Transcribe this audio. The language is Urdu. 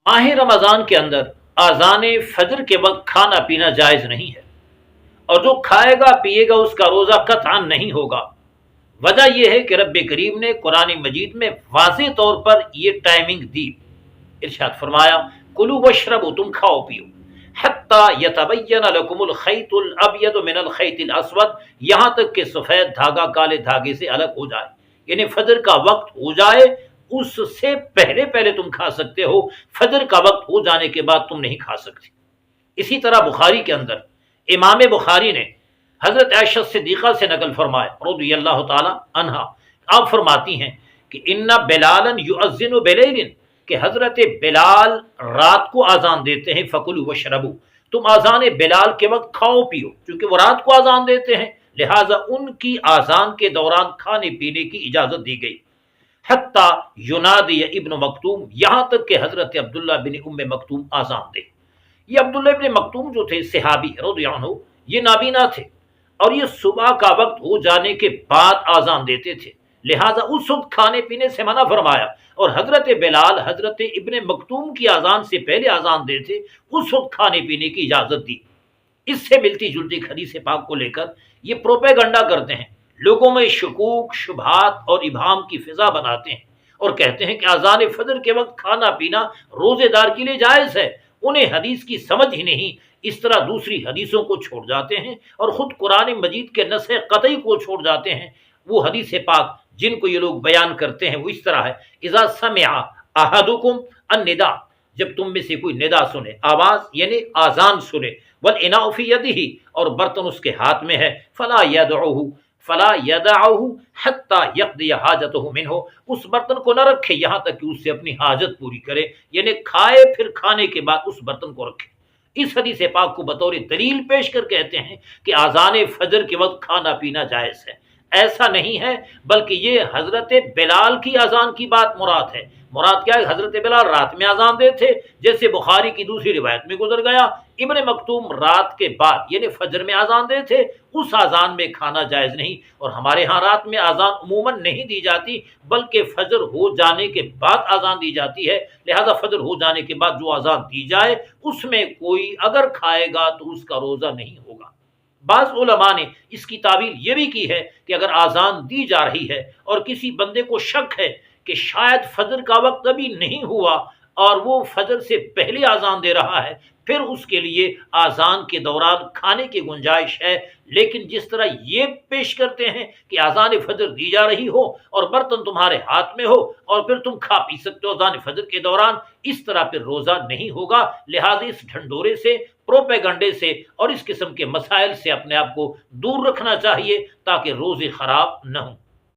ماہ رمضان کے اندر اذان فجر کے وقت کھانا پینا جائز نہیں ہے، اور جو کھائے گا پیے گا اس کا روزہ قطعا نہیں ہوگا۔ وجہ یہ ہے کہ رب کریم نے قرآن مجید میں واضح طور پر یہ ٹائمنگ دی، ارشاد فرمایا کلو وشربو، تم کھاؤ پیو، حتی یتبین لکم الخیط الابیض من الخیط الاسود، یہاں تک کہ سفید دھاگا کالے دھاگے سے الگ ہو جائے، یعنی فجر کا وقت ہو جائے اس سے پہلے پہلے تم کھا سکتے ہو، فجر کا وقت ہو جانے کے بعد تم نہیں کھا سکتے۔ اسی طرح بخاری کے اندر امام بخاری نے حضرت عائشہ صدیقہ سے نقل فرمایا رضی اللہ تعالی عنہا، آپ فرماتی ہیں کہ ان بلالا یؤذن بلیل، کہ حضرت بلال رات کو اذان دیتے ہیں، فکلوا وشربوا، تم اذان بلال کے وقت کھاؤ پیو، چونکہ وہ رات کو اذان دیتے ہیں لہٰذا ان کی اذان کے دوران کھانے پینے کی اجازت دی گئی۔ حتی ینادی ابن مکتوم، یہاں تک کہ حضرت عبداللہ بن ام مکتوم اذان دے۔ یہ عبداللہ ابن مکتوم جو تھے صحابی رضی اللہ عنہ، یہ نابینا تھے، اور یہ صبح کا وقت ہو جانے کے بعد آزان دیتے تھے، لہٰذا اس وقت کھانے پینے سے منع فرمایا، اور حضرت بلال حضرت ابن مکتوم کی آزان سے پہلے آزان دیتے، اس وقت کھانے پینے کی اجازت دی۔ اس سے ملتی جلتی حدیث پاک کو لے کر یہ پروپیگنڈا کرتے ہیں، لوگوں میں شکوک شبہات اور ابہام کی فضا بناتے ہیں، اور کہتے ہیں کہ اذان فجر کے وقت کھانا پینا روزے دار کے لیے جائز ہے۔ انہیں حدیث کی سمجھ ہی نہیں، اس طرح دوسری حدیثوں کو چھوڑ جاتے ہیں اور خود قرآن مجید کے نص قطعی کو چھوڑ جاتے ہیں۔ وہ حدیث پاک جن کو یہ لوگ بیان کرتے ہیں وہ اس طرح ہے، اذا سمع احدکم النداء، جب تم میں سے کوئی ندا سنے، آواز یعنی آزان سنے، والاناء فی یدہ، اور برتن اس کے ہاتھ میں ہے، فلا یدعہ حتی یقضی حاجتہ منہ، اس برتن کو نہ رکھے یہاں تک کہ اس سے اپنی حاجت پوری کرے، یعنی کھائے پھر کھانے کے بعد اس برتن کو رکھے۔ اس حدیث پاک کو بطور دلیل پیش کر کہتے ہیں کہ اذان فجر کے وقت کھانا پینا جائز ہے۔ ایسا نہیں ہے، بلکہ یہ حضرت بلال کی اذان کی بات مراد ہے۔ مراد کیا ہے؟ حضرت بلال رات میں اذان دے تھے، جیسے بخاری کی دوسری روایت میں گزر گیا۔ ابن مکتوم رات کے بعد یعنی فجر میں اذان دے تھے، اس اذان میں کھانا جائز نہیں، اور ہمارے ہاں رات میں اذان عموماً نہیں دی جاتی بلکہ فجر ہو جانے کے بعد اذان دی جاتی ہے، لہذا فجر ہو جانے کے بعد جو اذان دی جائے اس میں کوئی اگر کھائے گا تو اس کا روزہ نہیں ہوگا۔ بعض علماء نے اس کی تعویل یہ بھی کی ہے کہ اگر آزان دی جا رہی ہے اور کسی بندے کو شک ہے کہ شاید فجر کا وقت ابھی نہیں ہوا اور وہ فجر سے پہلے آزان دے رہا ہے، پھر اس کے لیے آزان کے دوران کھانے کی گنجائش ہے، لیکن جس طرح یہ پیش کرتے ہیں کہ آزان فجر دی جا رہی ہو اور برتن تمہارے ہاتھ میں ہو اور پھر تم کھا پی سکتے ہو آزان فجر کے دوران، اس طرح پھر روزہ نہیں ہوگا۔ لہذا اس ڈھنڈورے سے، پروپیگنڈے سے اور اس قسم کے مسائل سے اپنے آپ کو دور رکھنا چاہیے تاکہ روزے خراب نہ ہوں۔